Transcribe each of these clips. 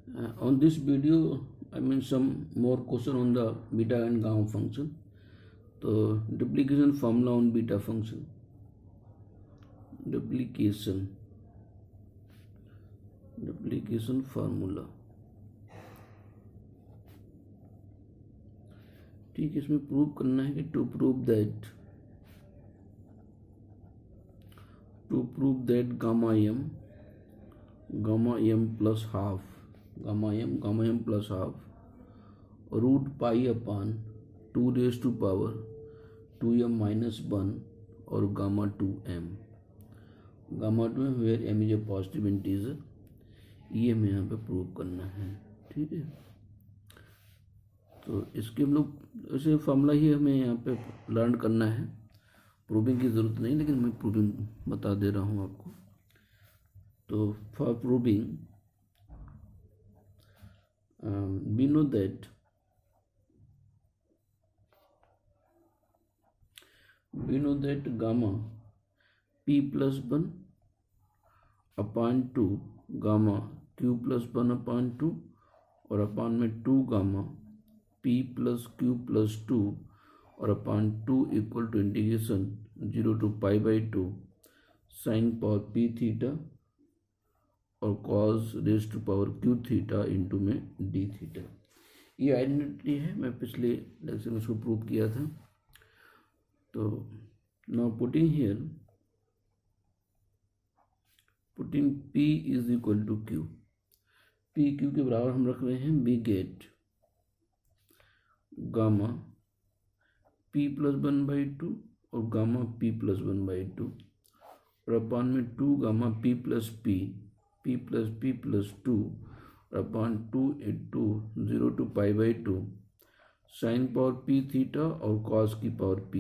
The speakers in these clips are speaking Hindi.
On this video, I mean some more question on the beta and gamma function. So duplication formula on beta function. Duplication formula. ठीक है, इसमें प्रूव करना है कि to prove that gamma m plus half root pi upon 2 raised to power 2m minus 1 और gamma 2m where m is a positive integer, ये हमें यहाँ पे प्रूव करना है। ठीक है, तो इसके हम लोग ऐसे फॉर्मूला ही हमें यहाँ पे लर्न करना है, प्रूविंग की ज़रूरत नहीं, लेकिन मैं प्रूविंग बता दे रहा हूँ आपको। तो for proving we know that gamma p plus 1 upon 2 gamma q plus 1 upon 2 और अपान में 2 gamma p plus q plus 2 और upon 2 equal to integration 0 to pi by 2 sine power p theta और cos raise to power q theta into में d थीटा। ये आइडेंटिटी है, मैं पिछले लेक्चर में इसको प्रूव किया था। तो now putting p is equal to q, p q के बराबर हम रख रहे हैं। We get gamma p plus 1/2 और गामा p प्लस 1/2 और अपान में 2 gamma p plus p plus 2 और upon 2 into 0 to pi by 2 sine power p theta और कॉस की पावर p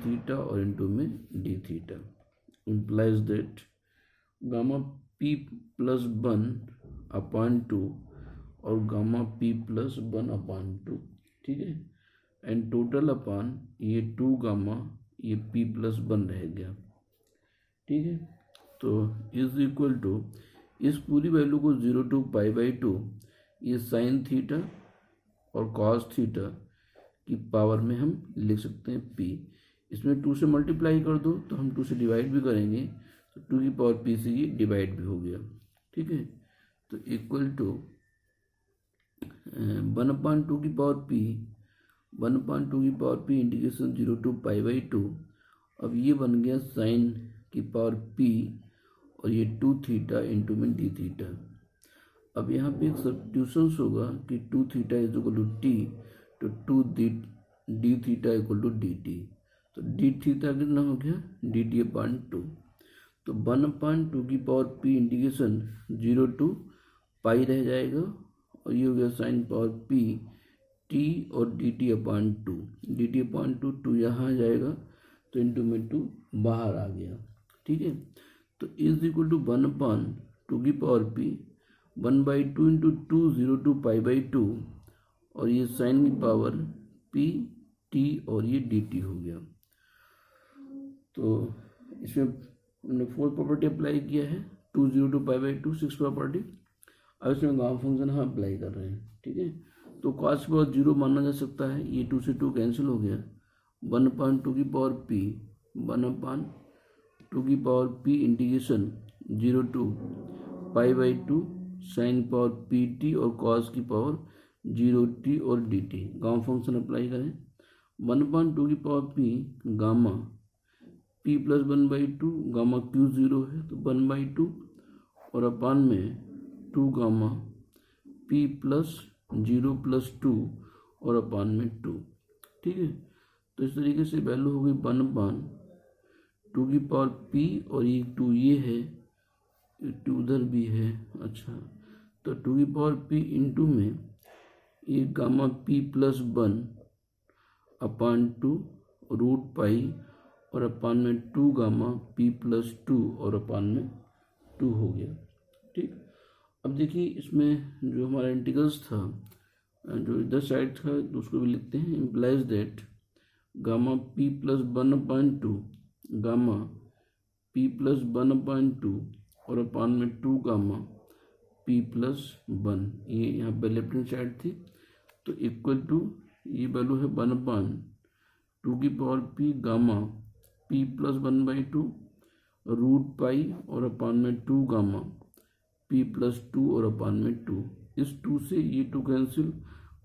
थीटा और इंटू में d theta implies that gamma p plus 1 upon 2 और गामा p प्लस 1 अपान 2। ठीक है, एंड टोटल अपान ये 2 गामा ये p प्लस 1 रह गया। ठीक है, तो इज इक्वल टू इस पूरी वैल्यू को 0 to pi by 2 ये साइन थीटा और कॉस थीटा की पावर में हम लिख सकते हैं p। इसमें 2 से मल्टीप्लाई कर दो तो हम 2 से डिवाइड भी करेंगे, तो 2 की पावर p से ये डिवाइड भी हो गया। ठीक है, तो इक्वल टू 1/2 की power p integration 0 to pi by 2। अब ये बन गया साइन की पावर p और ये 2 थीटा इंटू में d थीटा। अब यहाँ पे एक सब्स्टिट्यूशन होगा कि 2 theta is equal to t, तो 2 d theta equal to dt। तो d थीटा कितना हो गया dt/2। तो 1/2 की power p integration 0 to pi रह जाएगा और ये हो गया साइन पावर p t और dt/2। dt/2 2 यहाँ आ जाएगा तो इंटू में 2 बाहर आ गया। ठीक है, तो इज इक्वल टू 1/2 की power p 1/2 into 2 0 to pi by 2 और ये साइन की पावर p t और ये dt हो गया। तो इसमें हमने फोर्थ प्रॉपर्टी अप्लाई किया है, 2 0 to pi by 2 six property. अब इसमें गामा फंक्शन हम अप्लाई कर रहे हैं। ठीक है, तो कॉस की पावर 0 माना जा सकता है, ये 2 से 2 कैंसिल हो गया। 1/2 की पावर p 1/2 की power p integration 0 to pi by 2 sine power pt और कॉस की पावर 0t और dt। गामा फंक्शन अप्लाई करें। 1/2 की power p gamma p plus 1/2 gamma q 0 है तो 1/2 और अपान में 2 गामा p प्लस 0 प्लस 2 और अपान में 2। ठीक है, तो इस तरीके से वैल्यू हो गई 1/2 की पावर p और ये 2 ये है, 2 उधर भी है। अच्छा, तो 2 की पावर p इंटू में ये gamma p plus 1 upon 2 root pi और अपान में 2 गामा p प्लस 2 और अपान में 2 हो गया। ठीक, अब देखिए इसमें जो हमारा इंटीग्रल्स था, जो इधर साइड था तो उसको भी लिखते हैं। Implies that gamma p plus 1/2 gamma p plus 1/2 और अपान में 2 गामा पी प्लस 1, ये यहाँ पे लेफ्ट हैंड साइड थी, तो इक्वल टू ये वैल्यू है 1/2 gamma P plus 1/2 root pi और अपान में 2 गामा पी प्लस 2 और अपान में 2। इस 2 से ये 2 cancel,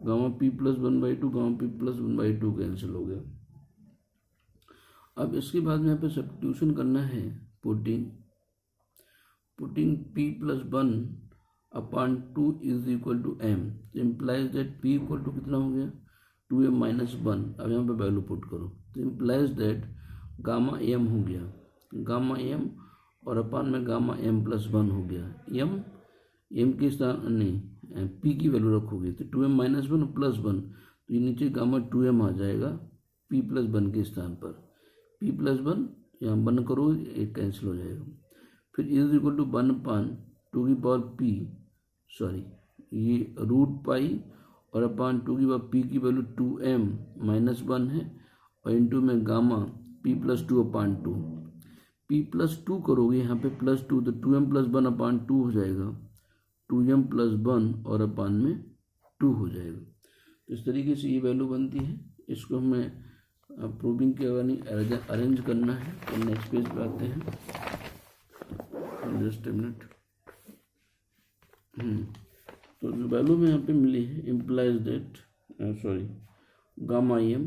gamma P plus 1/2 gamma P plus 1/2 cancel हो गया। अब इसके बाद में यहाँ पे सब्स्टिट्यूशन करना है, putting p plus 1/2 is equal to m, implies that p equal to कितना हो गया 2m माइनस 1। अब यहाँ पे वैल्यू पुट करो तो इम्प्लाइज दैट गामा m हो गया, गामा m और अपान में गामा m प्लस 1 हो गया। m के स्थान नहीं p की वैल्यू रखोगे तो 2m माइनस 1 प्लस 1, तो ये नीचे गामा 2m आ जाएगा p प्लस 1 के स्थान पर। p प्लस 1 यहाँ 1 करो, एक कैंसिल हो जाएगा। फिर इज इक्वल टू 1/2 ये रूट पाई और अपान 2 की पावर p की वैल्यू 2m माइनस 1 है और इंटू में gamma p plus 2/2। p plus 2 करोगे यहाँ पे प्लस 2 तो 2m प्लस 1/2 हो जाएगा, 2m प्लस 1 और अपान में 2 हो जाएगा। तो इस तरीके से ये वैल्यू बनती है। इसको हमें प्रूविंग के अरेंज करना है। तो नेक्स्ट पेज पे आते हैं, जस्ट ए मिनट। तो जो वैल्यू में यहाँ पे मिली है इम्प्लाइज दैट गामा m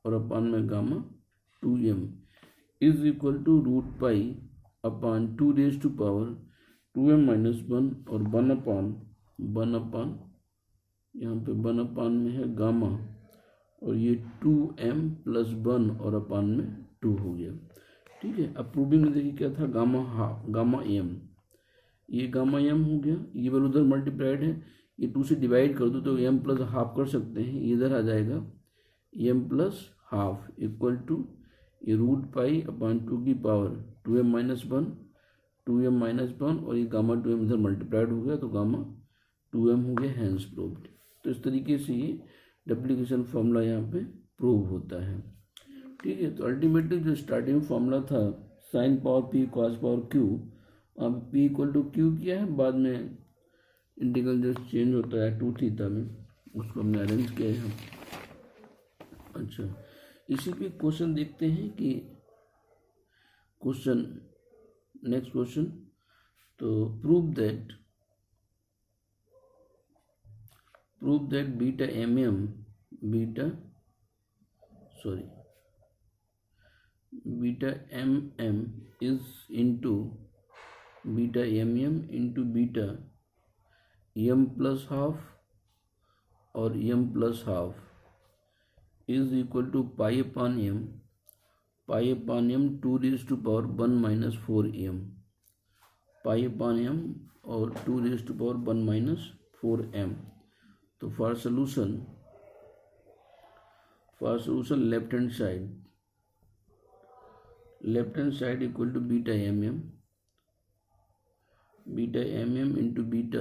और अपान में gamma 2m is equal to root pi upon 2 raise to power 2m minus 1 और 1 अपान यहाँ पे 1 अपान में है गामा और ये 2m प्लस 1 और अपान में 2 हो गया। ठीक है, अब प्रूविंग में देखिए क्या था, गामा m, ये गामा m हो गया, ये वैल्यू उधर मल्टीप्लाइड है, ये 2 से डिवाइड कर दो तो m प्लस हाफ कर सकते हैं, ये इधर आ जाएगा m plus half equal to ये रूट पाई अपान 2 की पावर 2m माइनस 1 और ये गामा 2m इधर मल्टीप्लाइड हो गया तो गामा 2m हो गया, हैंस प्रूव्ड। तो इस तरीके से ये डुप्लीकेशन फॉर्मूला यहाँ पे प्रूव होता है। ठीक है, तो अल्टीमेटली जो स्टार्टिंग फॉर्मूला था sign power p cos power q, अब p इक्वल टू q किया है, बाद में इंटीग्रल जो चेंज होता है 2 थीटा में उसको हमने अरेंज किया है। अच्छा, इसी पे क्वेश्चन देखते हैं कि नेक्स्ट क्वेश्चन, तो prove that beta mm is into beta mm into beta m plus half और m plus half is equal to pi upon m 2 raise to power 1 minus 4m, pi upon m और 2 raise to power 1 minus 4m। तो for solution left hand side equal to beta mm into beta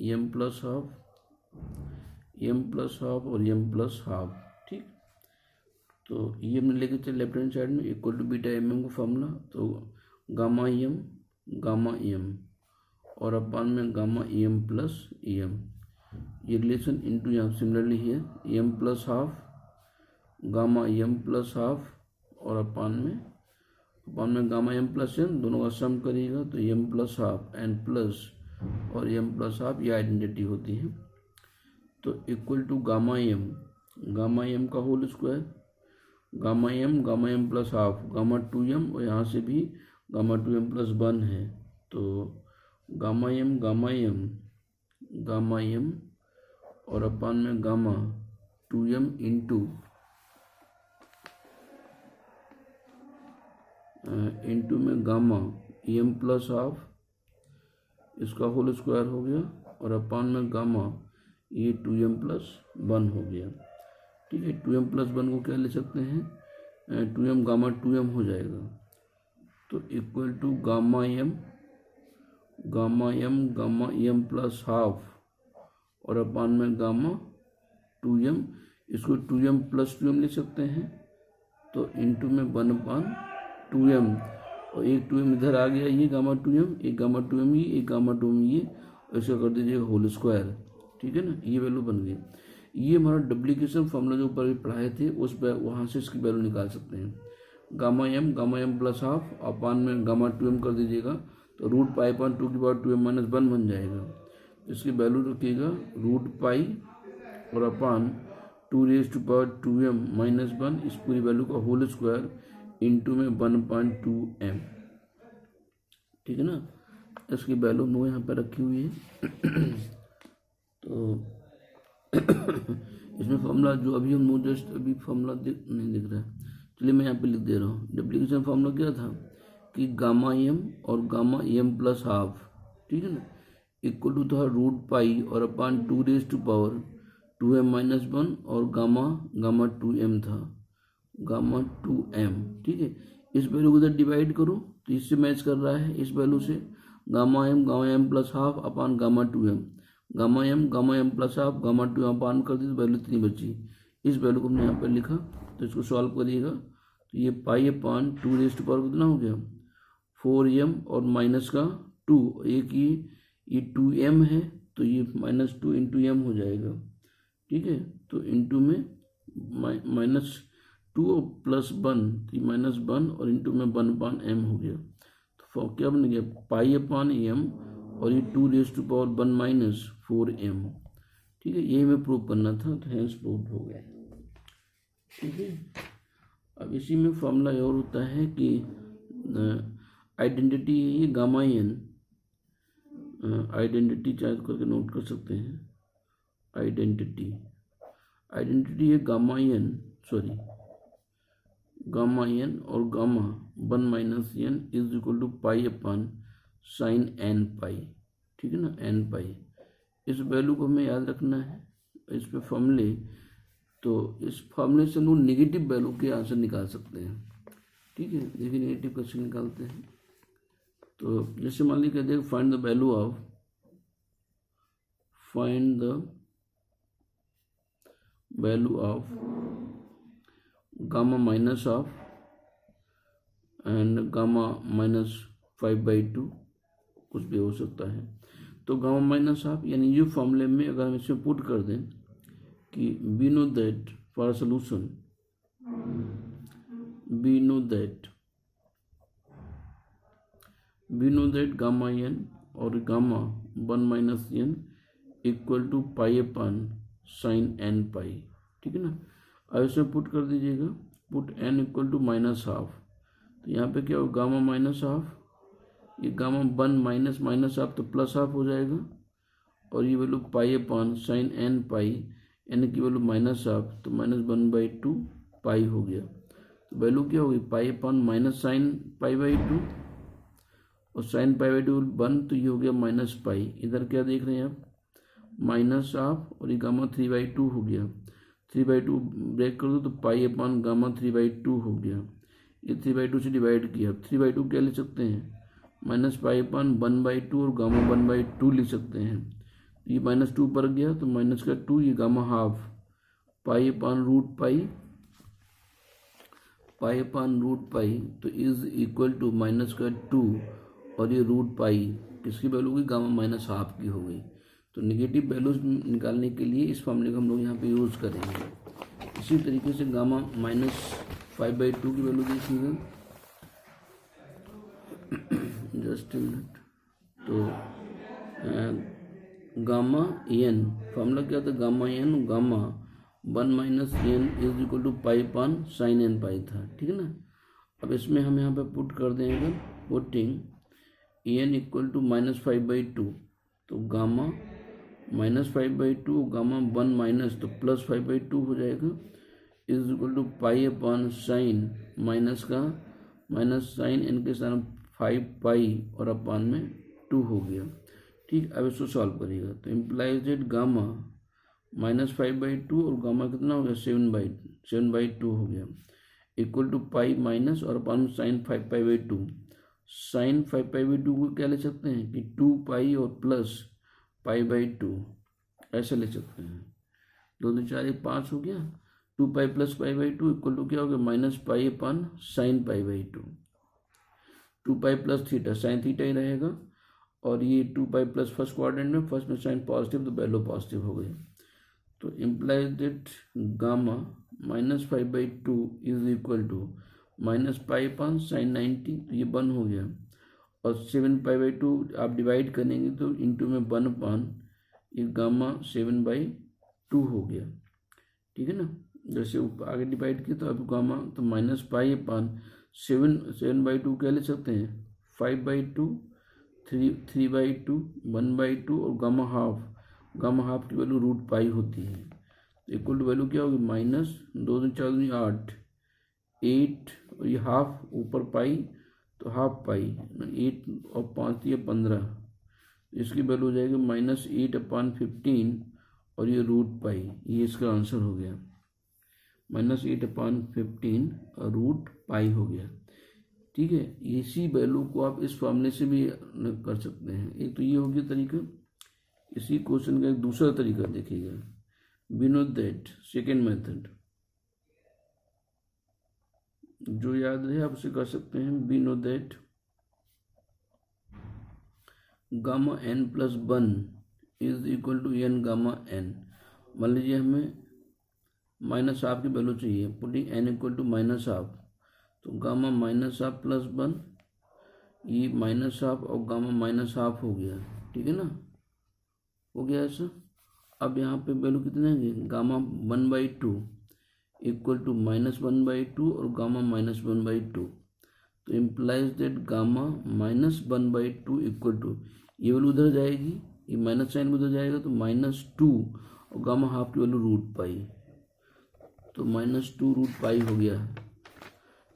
m plus half और m प्लस हाफ। ठीक, तो ये हमने लेके चले लेफ्ट हैंड साइड में इक्वल टू बीटा mm का फॉर्मूला, तो गामा m और अपान में गामा em प्लस em, ये रिलेशन इंटू यहाँ सिमिलरली है m plus half gamma m plus half और अपान में गामा m प्लस m, दोनों का सम करिएगा तो m plus half n plus और m प्लस हाफ, ये आइडेंटिटी होती है। तो इक्वल टू गामा m का whole square, gamma m plus half gamma 2m और यहाँ से भी गामा 2m प्लस 1 है, तो गामा m और अपान में गामा 2m इंटू में गामा m प्लस हाफ, इसका होल स्क्वायर हो गया और अपान में गामा ये 2m प्लस 1 हो गया। ठीक है, 2m प्लस 1 को क्या ले सकते हैं, 2m गामा 2m हो जाएगा, तो equal to gamma m plus half और अपान में गामा 2m, इसको 2m प्लस 2m ले सकते हैं, तो इंटू में 1/2m और एक 2m इधर आ गया, ये गामा 2m, एक गामा 2m ये, एक गामा 2m ये इसका कर दीजिएगा होल स्क्वायर, ठीक है ना, ये वैल्यू बन गई। ये हमारा डुप्लीकेशन फॉर्मूला जो ऊपर पढ़ाए थे उस पर वहाँ से इसकी वैल्यू निकाल सकते हैं। गामा एम प्लस हाफ अपान में गामा 2m कर दीजिएगा तो रूट पाई अपान 2 की पावर 2m माइनस 1 बन जाएगा। इसकी वैल्यू रखिएगा रूट पाई और upon 2 raise to power 2m minus 1, इस पूरी वैल्यू का होल स्क्वायर इंटू में 1/2m, ठीक है ना। इसकी वैल्यू नो यहाँ पर रखी हुई है। तो इसमें फॉर्मूला जो अभी हम जस्ट अभी फॉर्मूला नहीं दिख रहा है, चलिए मैं यहाँ पे लिख दे रहा हूँ। डुप्लीकेशन फॉर्मूला क्या था कि गामा एम और गामा एम प्लस हाफ, ठीक है ना, इक्वल टू था रूट पाई और upon 2 raise to power 2m minus 1 और गामा 2m था, गामा 2m, ठीक है। इस वैल्यू को इधर डिवाइड करो तो इससे मैच कर रहा है, इस वैल्यू से gamma M plus half upon gamma 2m, gamma M plus half gamma 2m upon कर दी तो वैल्यू इतनी बची। इस वैल्यू को हमने यहाँ पर लिखा, तो इसको सॉल्व करिएगा तो ये पाई अपान 2 रेज टू पावर कितना हो गया 4m और माइनस का 2, एक ये 2m है तो ये -2 इंटू एम हो जाएगा, ठीक है। तो इंटू में -2 और +1 तो -1 और इंटू में 1/m हो गया। तो क्या बन गया पाई अपान एम और ये 2 raise to power 1 minus 4m, ठीक है। यही हमें प्रूव करना था तो हैंस प्रूव हो गया, ठीक है। अब इसी में फॉर्मूला और होता है कि आइडेंटिटी है ये गामा एन, आइडेंटिटी चार्ज करके नोट कर सकते हैं। आइडेंटिटी है गामा एन और gamma 1 minus N is equal to pi upon sine N pi, ठीक है ना, एन पाई। इस वैल्यू को हमें याद रखना है इस पे फॉर्मूले, तो इस फॉर्मूले से हम लोग निगेटिव वैल्यू के आंसर निकाल सकते हैं, ठीक है। देखिए निगेटिव कैसे निकालते हैं। तो जैसे मान लीजिए कहते हैं find the value of gamma minus of and gamma -5/2, कुछ भी हो सकता है। तो गामा माइनस ऑफ यानी ये फॉर्मूले में अगर हम इसमें पुट कर दें कि we know that for a solution we know that gamma n और gamma 1 minus n equal to pi upon sine n pi, ठीक है ना। अब इसमें पुट कर दीजिएगा, पुट n इक्वल टू -12, तो यहाँ पे क्या हो गामा -12, ये गामा 1 माइनस हाफ तो प्लस हाफ हो जाएगा और ये value pi upon sine n पाई, n की वैल्यू -12 तो -1/2 पाई हो गया। तो वैल्यू क्या होगी पाई अपान माइनस साइन पाई/2 और साइन पाई/2 1, तो ये हो गया -पाई। इधर क्या देख रहे हैं आप -12 और ये गामा 3/2 हो गया, 3/2 ब्रेक कर दो तो पाई अपान गामा 3/2 हो गया। ये 3/2 से डिवाइड किया, 3/2 क्या ले सकते हैं -पाई अपान 1/2 और गामा 1/2 लिख सकते हैं। ये -2 पर गया तो माइनस का 2, ये gamma half pi upon root pi तो इज इक्वल टू माइनस का 2 और ये रूट पाई किसकी वैल्यू हुई गामा -12 की हो गई। तो नेगेटिव वैल्यूज निकालने के लिए इस फॉर्मूले का हम लोग यहाँ पे यूज़ करेंगे। इसी तरीके से गामा -5/2 की वैल्यू देखिएगा, जस्ट ए मिनट। तो गामा एन फॉर्मूला क्या था gamma N gamma 1 minus N is equal to pi upon sine N pi था, ठीक है ना। अब इसमें हम यहाँ पे पुट कर देंगे, पुटिंग एन इक्वल टू -5/2, तो गामा -5/2 गामा 1 माइनस तो +5/2 हो जाएगा is equal to pi upon sine minus sine N के साथ 5 पाई और अपान में 2 हो गया, ठीक। अब इसको सॉल्व करिएगा तो इम्प्लाइज दैट गामा -5/2 और गामा कितना हो गया 7/2 हो गया इक्वल टू पाई माइनस और अपान साइन 5 साइन 5 को क्या ले सकते हैं कि 2 पाई और प्लस पाई/2 ऐसा ले सकते हैं। 2 2 4 5 हो गया, 2 पाई प्लस पाई/2 इक्वल टू क्या हो गया -पाई अपान साइन पाई/2, 2 pi plus theta sine theta ही रहेगा और ये 2 पाई प्लस फर्स्ट क्वाड्रेंट में, फर्स्ट में साइन पॉजिटिव तो वैल्यू पॉजिटिव हो गई। तो implies that gamma -5/2 is equal to -पाई/sin90, तो ये 1 हो गया। और 7 पाई/2 आप डिवाइड करेंगे तो इंटू में 1 ये गामा 7/2 हो गया, ठीक है ना। जैसे आगे डिवाइड किया तो अब गामा तो -पाई/7 क्या ले सकते हैं, 5/2, 3/2, 1/2 और गामा हाफ की वैल्यू √पाई होती है। तो इक्वल टू वैल्यू क्या होगी, -2 × 4 = 8 और ये हाफ ऊपर पाई तो हाफ पाई, 8 और 5 ये 15, इसकी वैल्यू हो जाएगी -8/15 और ये √पाई। ये इसका आंसर हो गया, -8/15 और √पाई हो गया, ठीक है। इसी वैल्यू को आप इस फॉर्मूले से भी कर सकते हैं। एक तो ये हो गया तरीका। इसी क्वेश्चन का एक दूसरा तरीका देखिएगा, we know that, second method जो याद रहे आप उसे कर सकते हैं। We know that gamma n+1 is equal to n gamma n। मान लीजिए हमें -12 की वैल्यू चाहिए, पुटिंग n इक्वल टू -12, तो गामा -12 +1, ये -12 और गामा -12 हो गया, ठीक है ना, हो गया ऐसा। अब यहाँ पे वैल्यू कितने हैं, गामा 1/2 इक्वल टू -1/2 और गामा -1/2, तो implies that gamma -1/2 equal to, ये वैल्यू उधर जाएगी, ये माइनस साइन उधर जाएगा तो -2 और गामा हाफ की वैल्यू √पाई, तो -2 √पाई हो गया,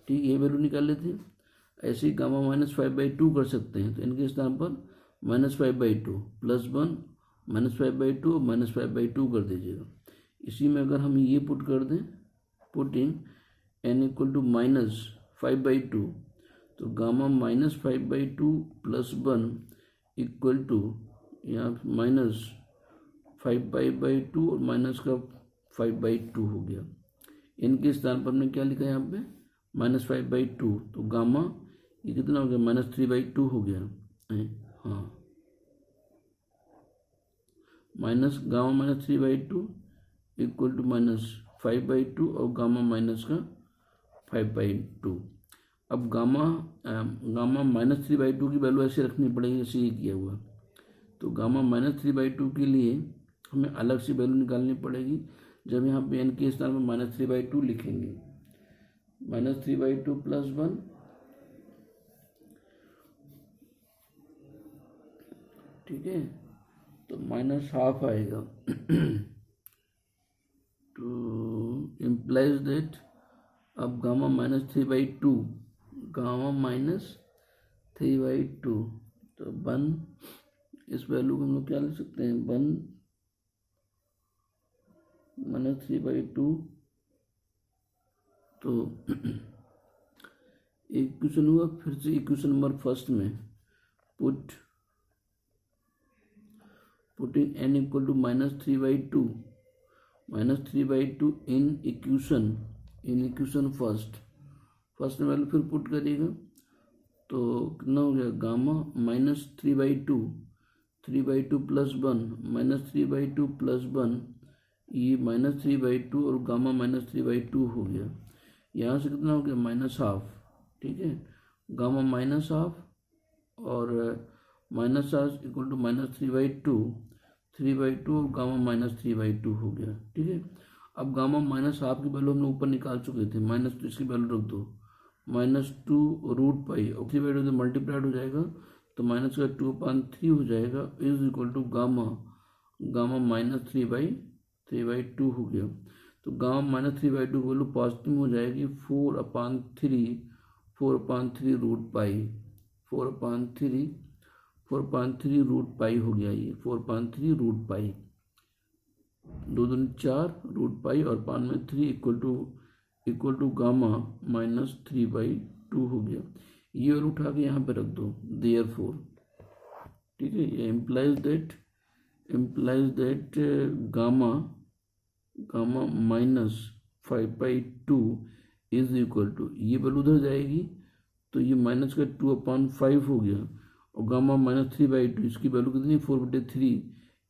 ठीक। ये वैल्यू निकाल लेते हैं। ऐसे ही गामा -5/2 कर सकते हैं, तो इनके स्थान पर -5/2 +1 -5/2 और -5/2 कर दीजिएगा। इसी में अगर हम ये पुट कर दें, पुटिंग n इक्वल टू -5/2, तो गामा -5/2 +1 इक्वल टू यहाँ -5/2 और माइनस का 5/2 हो गया। इनके स्थान पर हमने क्या लिखा है यहाँ पे, -5/2, तो गामा ये कितना हो गया, -3/2 हो गया, हाँ, माइनस गामा -3/2 इक्वल टू -5/2 और गामा माइनस का 5/2। अब गामा -3/2 की वैल्यू ऐसे रखनी पड़ेगी जैसे ये किया हुआ। तो गामा -3/2 के लिए हमें अलग से वैल्यू निकालनी पड़ेगी। जब यहाँ पे n के स्थान पर -3/2 लिखेंगे, -3/2 +1, ठीक है, तो -12 आएगा। तो इम्प्लाइज दैट अब गामा -3/2, गामा -3/2, तो 1, इस वैल्यू को हम लोग क्या लिख सकते हैं, 1 -3/2, तो इक्वेशन हुआ। फिर से इक्वेशन नंबर फर्स्ट में putting n equal to -3/2 in equation first में वैल्यू फिर पुट करिएगा, तो कितना हो गया, गामा -3/2 +1 -3/2 +1, ये -3/2 और गामा -3/2 हो गया। यहाँ से कितना हो गया, -12, ठीक है, गामा -12 और -12 इक्वल टू -3/2 और गामा -3/2 हो गया, ठीक है। अब गामा -12 की वैल्यू हमने ऊपर निकाल चुके थे, माइनस, तो इसकी वैल्यू रख दो, -2 √पाई और 3/2 से मल्टीप्लाइड हो जाएगा, तो माइनस का 2/3 हो जाएगा, इज इक्वल टू गामा -3/2 हो गया। तो गामा -3/2 की वैल्यू पॉजिटिव हो जाएगी, 4/3 √पाई, 4/3 √पाई हो गया, ये 4/3 √पाई, 2 दूनी 4 √पाई और 5 में 3 इक्वल टू गामा -3/2 हो गया। ये और उठा के यहाँ पे रख दो, देयरफॉर, ठीक है, ये implies that gamma -5/2 is equal to, ये वैल्यू उधर जाएगी तो ये माइनस का 2/5 हो गया, और गामा -3/2, इसकी वैल्यू कितनी 4/3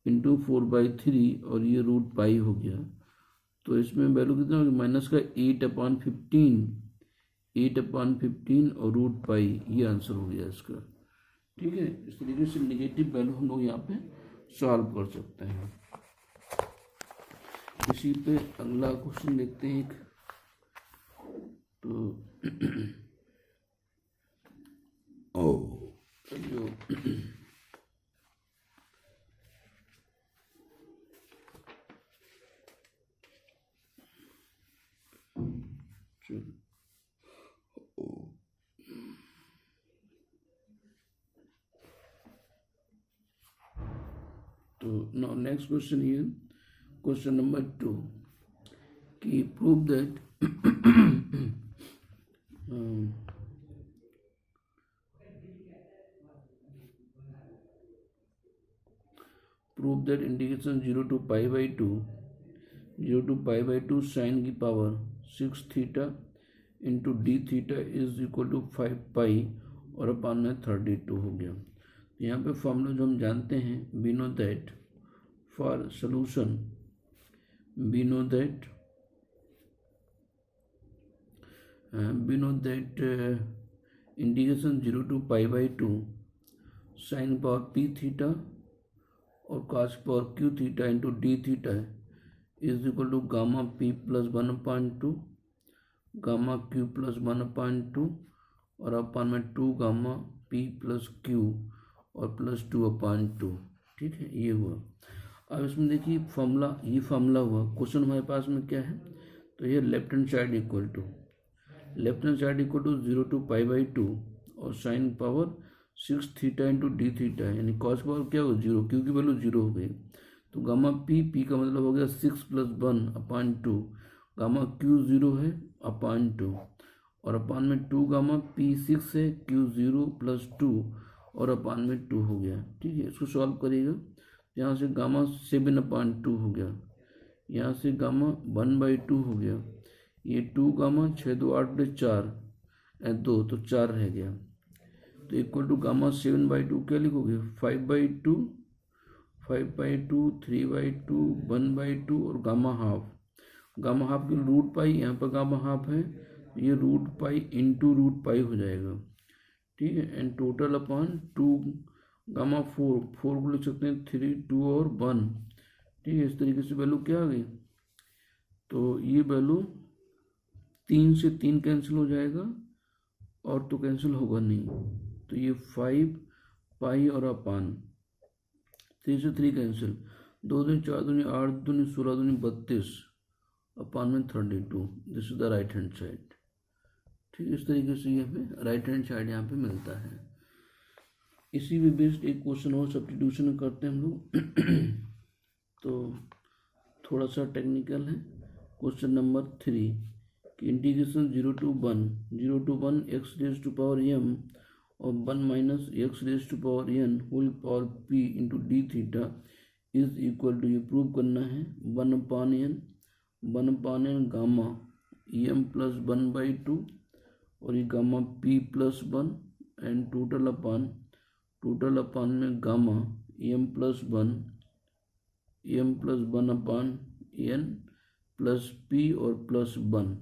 इंटू 4/3 और ये √π हो गया। तो इसमें वैल्यू कितना होगी माइनस का 8/15 और √π, ये आंसर हो गया इसका। ठीक है, इस तरीके से निगेटिव वैल्यू हम लोग यहाँ पे सॉल्व कर सकते हैं। इसी पे अगला क्वेश्चन देखते हैं एक। तो जो तो now next question here, question number 2 कि prove that prove that integration 0 to π/2 sin की power 6 theta into d theta is equal to 5 pi और अपान में 32 हो गया। यहाँ पे फॉर्मूला जो हम जानते हैं, we know that for solution we know that integration 0 to π/2 sine power p theta और cos power q theta into d theta is equal to gamma p plus 1/2 gamma q plus 1/2 और अपान में 2 गामा p प्लस q और प्लस 2/2। ठीक है, ये हुआ। अब इसमें देखिए फॉर्मूला, ये फॉर्मूला हुआ। क्वेश्चन हमारे पास में क्या है, तो ये left hand side equal to 0 to π/2 और sine power 6 theta into D theta है, यानी कॉस पावर क्या हो 0, क्योंकि वैल्यू 0 हो गई। तो गामा p का मतलब हो गया 6 + 1/2, गामा q 0 है अपान 2 और अपान में 2 गामा p 6 है, q 0 + 2 और अपान में 2 हो गया। ठीक है, इसको सॉल्व करिएगा। यहाँ से गामा 7/2 हो गया, यहाँ से गामा 1/2 हो गया, ये 2 गामा 6 2 8 4 2 तो 4 रह गया। तो इक्वल टू गामा 7/2 क्या लिखोगे 5/2 3/2 1/2 और गामा हाफ की √π, यहाँ पर गामा हाफ है, ये √π इंटू √π हो जाएगा। ठीक है, एंड टोटल अपान 2 गामा 4 को लिख सकते हैं 3 2 और 1। ठीक है, इस तरीके से वैल्यू क्या आ गई, तो ये वैल्यू 3 से 3 कैंसिल हो जाएगा और तो कैंसिल होगा नहीं, तो ये 5 पाई और अपान 3 से 3 कैंसिल, 2 दूनी 4 दूनी 8 दूनी 16 दूनी 32 अपान में 32। This is the right hand side. ठीक, इस तरीके से यहाँ पे राइट हैंड साइड यहाँ पे मिलता है। इसी पे बेस्ड एक क्वेश्चन और सब्स्टिट्यूशन करते हैं हम लोग। तो थोड़ा सा टेक्निकल है। क्वेश्चन नंबर 3 कि इंटीग्रेशन 0 to 1 x⁻m और 1 - x⁻n whole power p into D theta is equal to, ये प्रूव करना है 1/n गामा m प्लस 1/2 और ये gamma p plus 1 and total upon में gamma m plus 1/n plus p और प्लस 1।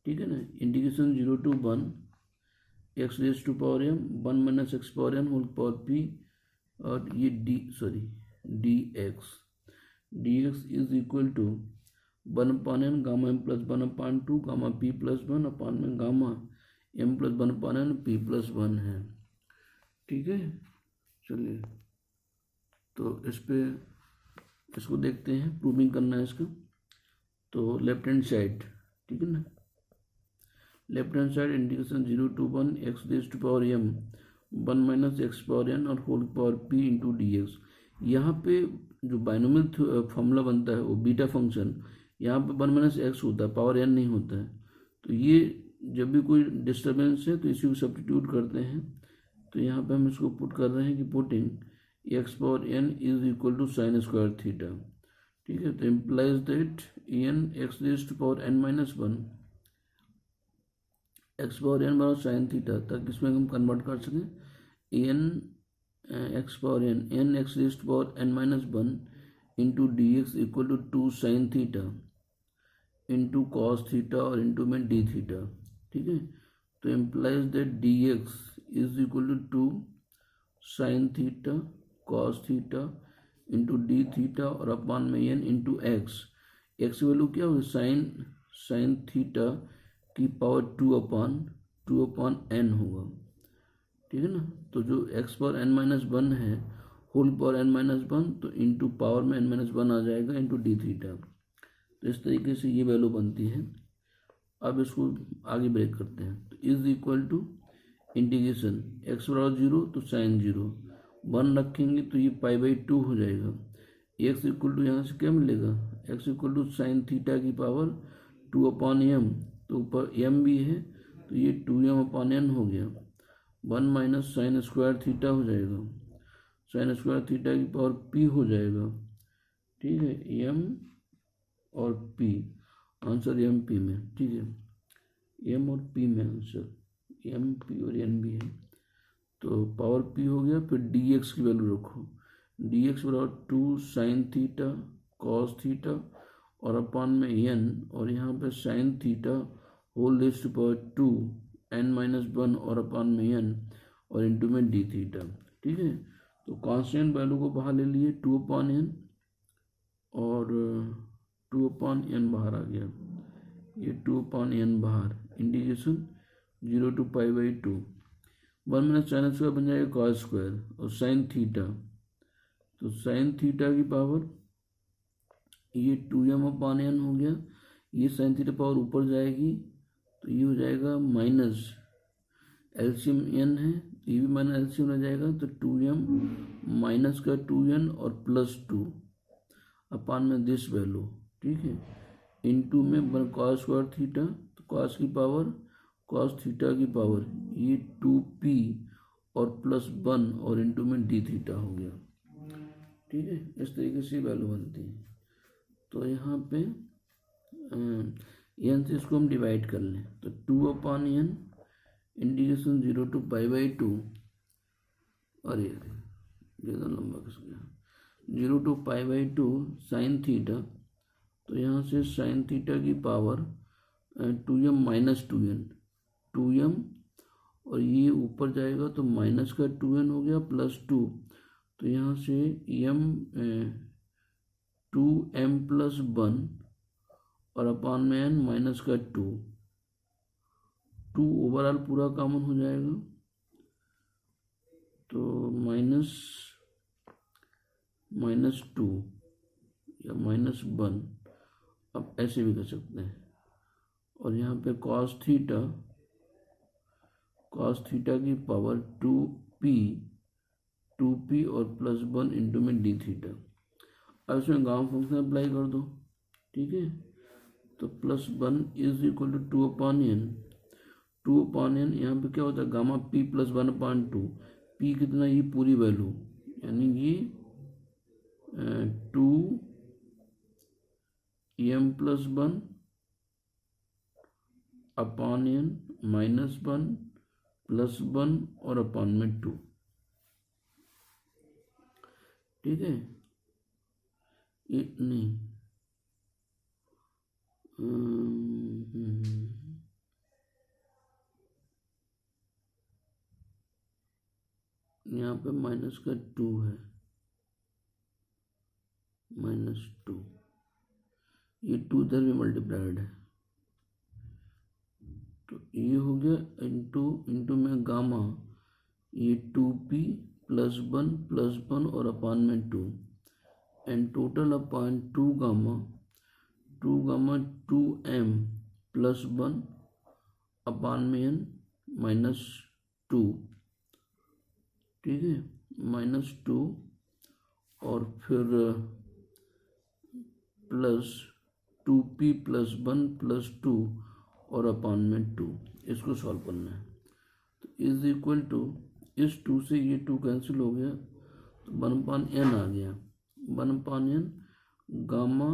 ठीक है ना, integration 0 to 1 x⁻m 1 - x⁻n whole power p और ये dx is equal to 1/n gamma m plus 1/2 gamma p plus 1 अपान में gamma m plus 1/n p plus 1 है। ठीक है, चलिए तो इसको देखते हैं, प्रूविंग करना है इसका। तो लेफ्ट हैंड साइड, ठीक है ना, left hand side integration 0 to 1 x⁻m 1 - x⁻n और whole power p into dx। यहाँ पे जो बाइनोमियल फॉर्मूला बनता है वो बीटा फंक्शन, यहाँ पे 1 - x होता है, पावर n नहीं होता है। तो ये जब भी कोई डिस्टर्बेंस है तो इसी को सब्स्टिट्यूट करते हैं। तो यहाँ पे हम इसको पुट कर रहे हैं कि putting x⁻n is equal to sin square theta. ठीक है, तो implies that n x⁻n - 1 x⁻n बराबर sin थीटा, तक इसमें हम कन्वर्ट कर सकें N X power N X raised power n minus one into D X equal to 2 sine theta into cos theta और इंटू में डी थीटा। ठीक है, तो implies that D X is equal to 2 sine theta cos theta into D theta और अपान में एन इंटू एक्स। एक्स की वैल्यू क्या होगी, साइन थीटा की पावर 2 अपान एन होगा। ठीक है ना, तो जो x power n minus one है whole power n minus one, तो इंटू पावर में एन माइनस वन आ जाएगा इंटू डी थीटा। तो इस तरीके से ये वैल्यू बनती है। अब इसको आगे ब्रेक करते हैं, तो is equal to integration X बराबर 0 तो साइन 0 1 रखेंगे तो ये π/2 हो जाएगा। एक्स इक्वल टू यहाँ से क्या मिलेगा, X equal to sine theta की पावर 2 अपान एम, तो ऊपर एम भी है तो ये 2m अपान एन हो गया। 1 माइनस साइन स्क्वायर थीटा हो जाएगा, साइन स्क्वायर थीटा की पावर p हो जाएगा। ठीक है, m और p, आंसर एम पी में। ठीक है, एम और p में आंसर एम पी और एन भी है, तो पावर p हो गया। फिर dx की वैल्यू रखो, dx बराबर 2 साइन थीटा कॉस थीटा और अपान में n, और यहाँ पे sine theta whole raised to power 2 n minus one और अपान में n और इंटू में डी थीटा। ठीक है, तो कांस्टेंट वैल्यू को बाहर ले लिए 2 अपान n और 2 अपान n बाहर आ गया, ये 2 अपान n बाहर, integration 0 to π/2 1 minus sine square बन जाएगा कॉस स्क्वायर और साइन थीटा, तो साइन थीटा की पावर ये 2m अपान n हो गया। ये साइन थीटा पावर ऊपर जाएगी तो ये हो जाएगा माइनस एलसीएम n है, ये भी माइनस एलसीएम रह जाएगा, तो 2m माइनस का 2n और प्लस 2 अपान में दिस वैल्यू। ठीक है, इनटू में वन कॉस स्क्वायर थीटा, तो कॉस की पावर कॉस थीटा की पावर ये 2p और प्लस 1 और इंटू में डी थीटा हो गया। ठीक है, इस तरीके से वैल्यू बनती है। तो यहाँ पे एन से इसको हम डिवाइड कर लें, तो 2 अपान एन इंटीग्रेशन 0 to π/2, अरे ज़्यादा लंबा किस गया, 0 to π/2 साइन थीटा, तो यहाँ से साइन थीटा की पावर 2m माइनस 2n और ये ऊपर जाएगा तो माइनस का 2n हो गया प्लस 2, तो यहाँ से m 2m प्लस 1 और अपान में n माइनस का 2 ओवरऑल पूरा कॉमन हो जाएगा, तो माइनस 2 या माइनस 1, अब ऐसे भी कर सकते हैं। और यहाँ पे cos थीटा की पावर 2p और प्लस 1 इंटू में डी थीटा। अब इसमें गामा फंक्शन अप्लाई कर दो। ठीक है, तो plus 1 is equal to 2 upon n, यहाँ पे क्या होता है gamma p plus 1 upon 2, p कितना, ये पूरी वैल्यू यानी ये 2m plus 1 upon n minus 1 plus 1 और अपान में 2। ठीक है, ये नहीं यहाँ पे माइनस का 2 है, माइनस 2, ये 2 इधर भी मल्टीप्लाइड है, तो ये हो गया इंटू में गामा, ये 2p प्लस 1 और अपान में 2 and total upon 2 gamma 2m plus 1 अपान में n माइनस 2। ठीक है, माइनस 2 और फिर प्लस 2p प्लस 1 प्लस 2 और अपान में 2, इसको सॉल्व करना है। तो इज इक्वल टू इस 2 से ये 2 कैंसिल हो गया, तो 1/n आ गया, 1/n गामा,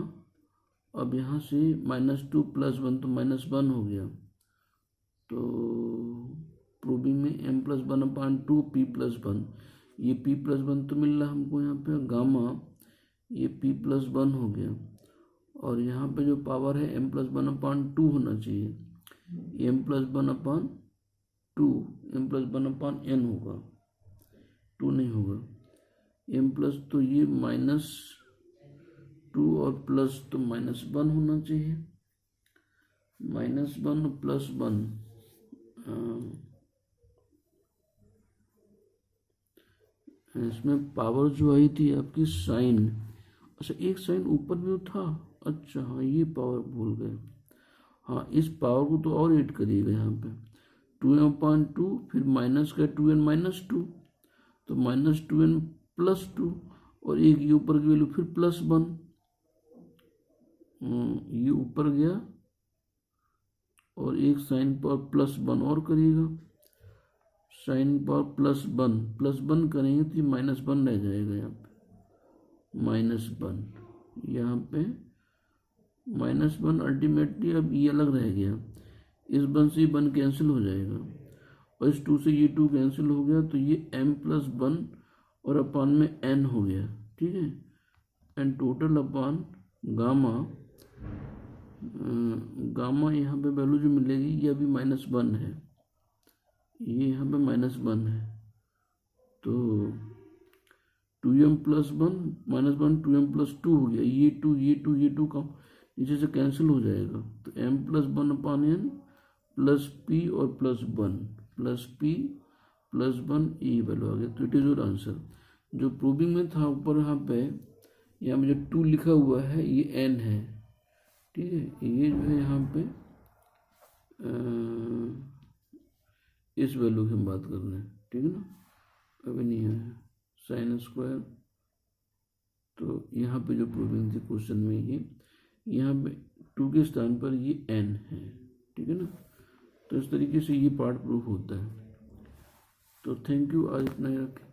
अब यहाँ से -2 + 1 तो -1 हो गया, तो प्रूविंग में m+1/2 p+1, ये p+1 तो मिल रहा हमको यहाँ पे गामा, ये p+1 हो गया, और यहाँ पे जो पावर है m+1/2 होना चाहिए, m+1/2, m+1/n होगा, 2 नहीं होगा, m प्लस तो ये -2 और प्लस तो -1 होना चाहिए, -1 और +1, इसमें पावर जो आई थी आपकी साइन, अच्छा एक साइन ऊपर में था, अच्छा हाँ ये पावर भूल गए, हाँ इस पावर को तो और ऐड करिएगा यहाँ पे 2m/2, फिर माइनस का 2n-2, तो -2n+2, और एक ये ऊपर की वैल्यू फिर +1, ये ऊपर गया, और एक साइन पावर +1 और करिएगा, साइन पावर +1 करेंगे तो ये -1 रह जाएगा, यहाँ पे -1, यहाँ पे -1 अल्टीमेटली अब ये अलग रह गया, इस 1 से ये 1 कैंसिल हो जाएगा, और इस 2 से ये 2 कैंसिल हो गया, तो ये m+1 और अपान में n हो गया, ठीक है, and total upon gamma, gamma यहाँ पे वैल्यू जो मिलेगी ये अभी -1 है, ये यहाँ पे -1 है, तो 2m+1 -1 2m+2 हो गया, ये 2 का नीचे से कैंसिल हो जाएगा, तो m+1/n प्लस p और +1 प्लस p +1 ये वैल्यू आ गया, तो इट इज योर आंसर। जो प्रूविंग में था ऊपर यहाँ पे, यहाँ में जो 2 लिखा हुआ है ये n है, ठीक है, ये जो है यहाँ पे इस वैल्यू की हम बात कर रहे हैं, ठीक है ना, अभी नहीं है sin², तो यहाँ पे जो प्रूविंग थी क्वेश्चन में ये, यहाँ पे 2 के स्थान पर ये n है, ठीक है ना, तो इस तरीके से ये पार्ट प्रूफ होता है। तो थैंक यू, आज इतना ही रखें।